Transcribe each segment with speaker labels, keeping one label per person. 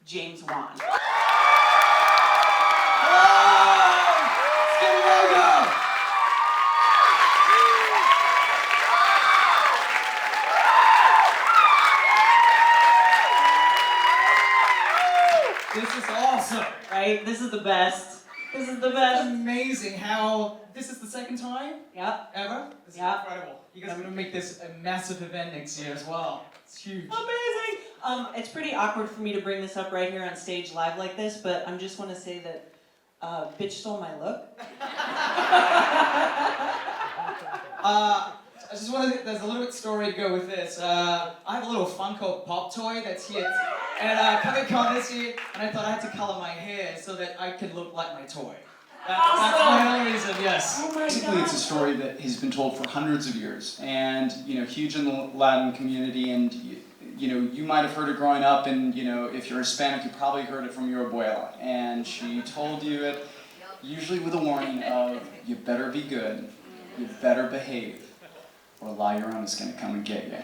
Speaker 1: James Wan.
Speaker 2: This is awesome.
Speaker 1: Right? This is the best. This is the
Speaker 2: It's
Speaker 1: best.
Speaker 2: amazing how this is the second time
Speaker 1: Yep.
Speaker 2: ever. This is
Speaker 1: Yeah.
Speaker 2: incredible. You guys are gonna make this a massive event next year as well. It's huge.
Speaker 1: Amazing! It's pretty awkward for me to bring this up right here on stage live like this, but I just want to say that bitch stole my look.
Speaker 2: I just want to. There's a little bit story to go with this. I have a little Funko Pop toy that's here at Comic-Con this year, and I thought I had to color my hair so that I could look like my toy. That's my only reason. Yes.
Speaker 1: Oh my
Speaker 3: Basically, it's a
Speaker 1: God.
Speaker 3: story that has been told for hundreds of years, and huge in the Latin community. And you might have heard it growing up, and if you're Hispanic, you probably heard it from your abuela, and she told you it, usually with a warning of you better be good, you better behave, or La Llorona's going to come and get you.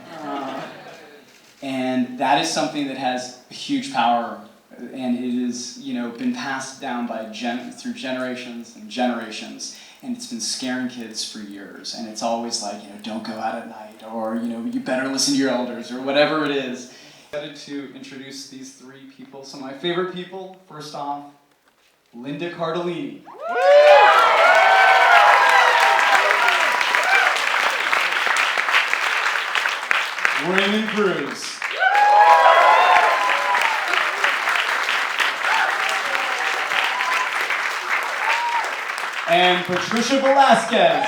Speaker 3: And that is something that has a huge power, and it has been passed down by through generations and generations, and it's been scaring kids for years. And it's always like, don't go out at night, or you better listen to your elders, or whatever it is. I'm excited to introduce these three people. Some of my favorite people. First off, Linda Cardellini. Raymond Cruz. And Patricia Velasquez.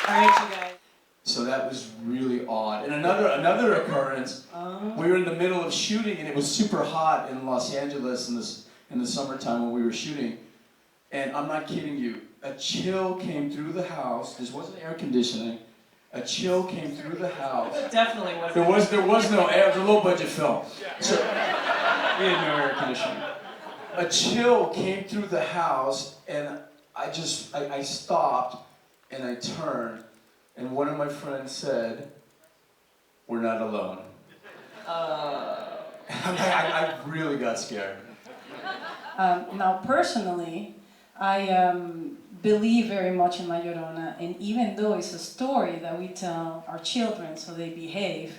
Speaker 1: All right, you guys.
Speaker 4: So that was really odd. And another occurrence, we were in the middle of shooting, and it was super hot in Los Angeles in the summertime when we were shooting. And I'm not kidding you, a chill came through the house. This wasn't air conditioning. A chill came through the house.
Speaker 1: Definitely wasn't.
Speaker 4: There was no air. It was a low budget film. So
Speaker 3: We had no air conditioning.
Speaker 4: a chill came through the house, and I stopped, and I turned, and one of my friends said, "We're not alone." I really got scared.
Speaker 5: Now, personally, I believe very much in La Llorona, and even though it's a story that we tell our children so they behave,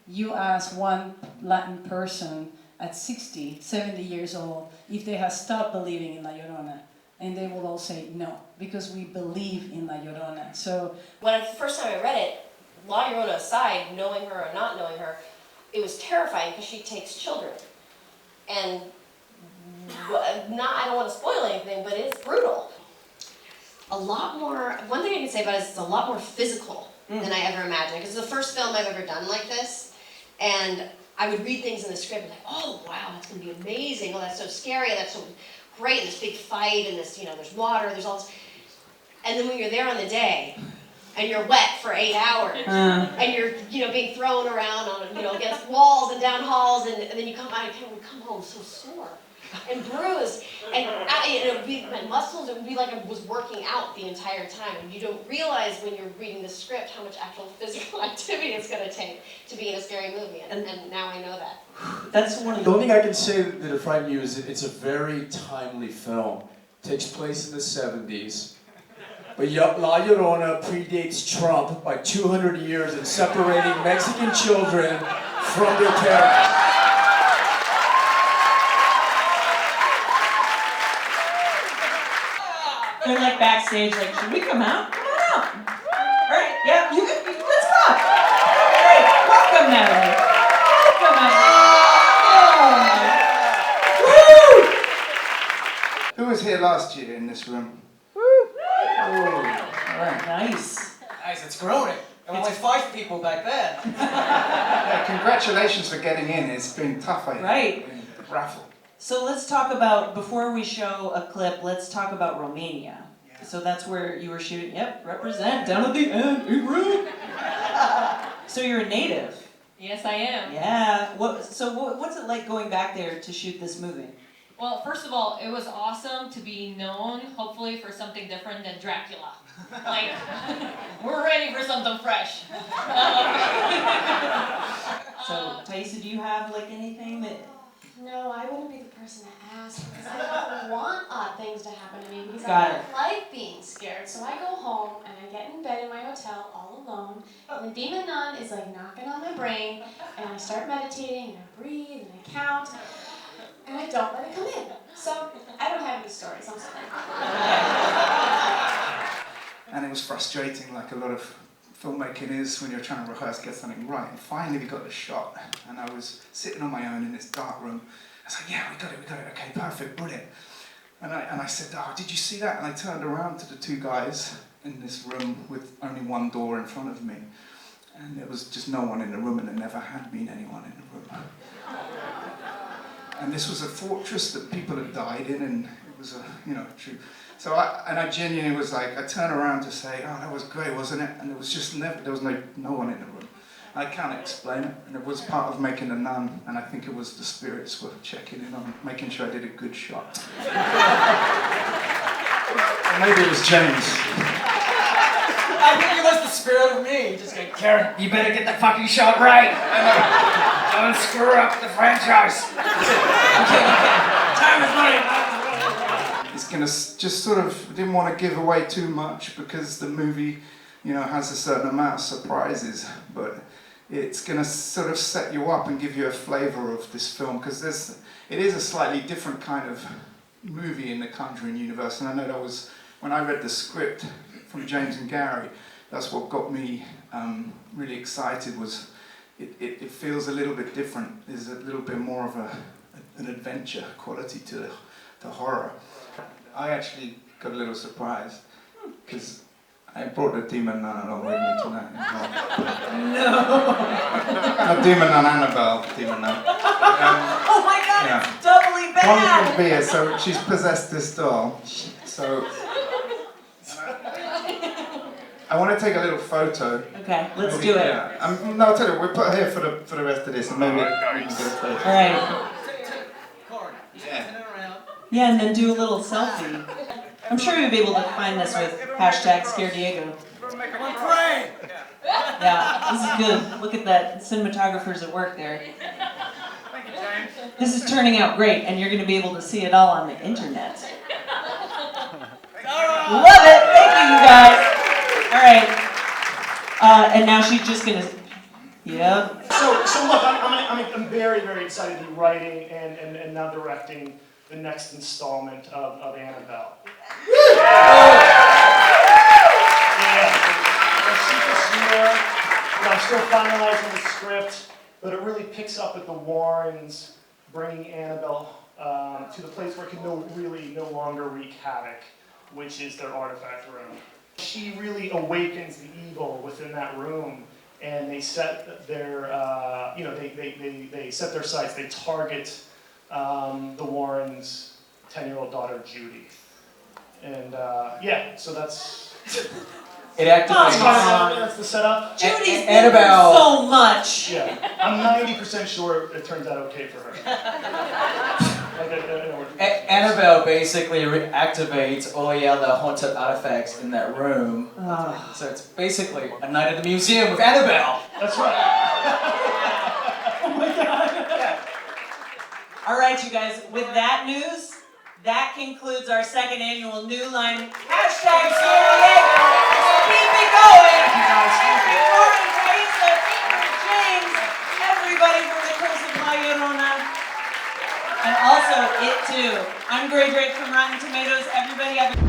Speaker 5: you ask one Latin person at 60, 70 years old if they have stopped believing in La Llorona, and they will all say no, because we believe in La Llorona. So
Speaker 6: the first time I read it, La Llorona aside, knowing her or not knowing her, it was terrifying because she takes children. And I don't want to spoil anything, but it's brutal. A lot more, one thing I can say about it is it's a lot more physical than I ever imagined. Because it's the first film I've ever done like this. And I would read things in the script like, oh wow, that's going to be amazing. Oh, that's so scary. That's so great. And this big fight and this, there's water, there's all this. And then when you're there on the day, and you're wet for 8 hours, and you're, being thrown around on, against walls and down halls, and then you come out and we come home so sore and bruised, and it would be my muscles. It would be like I was working out the entire time, and you don't realize when you're reading the script how much actual physical activity it's going to take to be in a scary movie, and now I know that.
Speaker 1: That's one of
Speaker 4: The only thing I can say that'll frighten you is that it's a very timely film. It takes place in the 70s. But La Llorona predates Trump by 200 years in separating Mexican children from their parents.
Speaker 1: They're like backstage, like, should we come out? Come on out. All right, yeah, let's go. Great, welcome, Natalie. Welcome, Natalie.
Speaker 7: Who was here last year in this room?
Speaker 1: Nice.
Speaker 2: Nice, it's growing. There were only 5 people back then.
Speaker 7: Yeah, congratulations for getting in. It's been tough, I think.
Speaker 1: Right.
Speaker 7: The raffle.
Speaker 1: So let's talk about, before we show a clip, let's talk about Romania.
Speaker 2: Yeah.
Speaker 1: So that's where you were shooting. Yep, represent, down at the end, So you're a native.
Speaker 6: Yes, I am.
Speaker 1: Yeah. What's it like going back there to shoot this movie?
Speaker 8: Well, first of all, it was awesome to be known, hopefully, for something different than Dracula. Like, we're ready for something fresh.
Speaker 1: So, Thaisa, do you have like anything that?
Speaker 9: No, I wouldn't be the person to ask because I don't want odd things to happen to me because
Speaker 1: Got
Speaker 9: I don't like being scared. So I go home and I get in bed in my hotel all alone and the demon nun is like knocking on my brain and I start meditating and I breathe and I count and I don't let it come in. So I don't have any stories, I'm sorry.
Speaker 7: And it was frustrating, like a lot of filmmaking is when you're trying to rehearse, get something right. And finally we got the shot, and I was sitting on my own in this dark room. I was like, yeah, we got it, okay, perfect, brilliant. And I said, oh, did you see that? And I turned around to the two guys in this room with only one door in front of me. And there was just no one in the room, and there never had been anyone in the room. And this was a fortress that people had died in, and it was a, true. So I genuinely was like, I turned around to say, oh, that was great, wasn't it? And there was just there was no one in the room. I can't explain it, and it was part of making a nun, and I think it was the spirits were checking in on making sure I did a good shot. Or maybe it was James.
Speaker 2: I think it was the spirit of me. Just going, Karen, you better get the fucking shot right. Don't screw up the franchise. Time is money.
Speaker 7: It's gonna just sort of, didn't want to give away too much because the movie, has a certain amount of surprises, but it's gonna sort of set you up and give you a flavour of this film because it is a slightly different kind of movie in the Conjuring universe, and I know that was, when I read the script from James and Gary, that's what got me really excited. Was it feels a little bit different. There's a little bit more of an adventure quality to the horror. I actually got a little surprised because I brought the demon nun along with me tonight. No. Not demon nun, Annabelle, demon nun.
Speaker 1: Oh my God, it's doubly bad.
Speaker 7: One could be it. So she's possessed this doll. So I want to take a little photo.
Speaker 1: Okay, let's do it.
Speaker 7: Yeah. No, I'll tell you, we'll put her here for the rest of this, and maybe we can get a photo.
Speaker 1: All right.
Speaker 7: Yeah.
Speaker 1: Yeah, and then do a little selfie. I'm sure you'll be able to find this with hashtag ScareDiego. Yeah, this is good. Look at that. Cinematographer's at work there. This is turning out great, and you're going to be able to see it all on the internet. Love it! Thank you, you guys. All right. And now she's just going to... Yep.
Speaker 10: So look, I'm very, very excited to be writing and now directing the next installment of Annabelle. I'll shoot this year. I'm still finalizing the script, but it really picks up at the Warrens bringing Annabelle to the place where it can really no longer wreak havoc, which is their artifact room. She really awakens the evil within that room, and they set their, they set their sights. They target the Warrens' 10-year-old daughter Judy, and so that's.
Speaker 2: It activates.
Speaker 10: That's the setup.
Speaker 1: Judy's been through so much.
Speaker 10: Yeah, I'm 90% sure it turns out okay for her.
Speaker 2: Annabelle basically activates all the other haunted artifacts in that room. So it's basically a night at the museum with Annabelle.
Speaker 10: That's right.
Speaker 1: Oh my God. Yeah. All right, you guys, with that news, that concludes our second annual New Line hashtag ScareDiego. Keep it going. Thank you, Lauren, Thaisa, James, everybody from the Curse of La Llorona. And also, It Too. I'm Gray Drake from Rotten Tomatoes. Everybody have a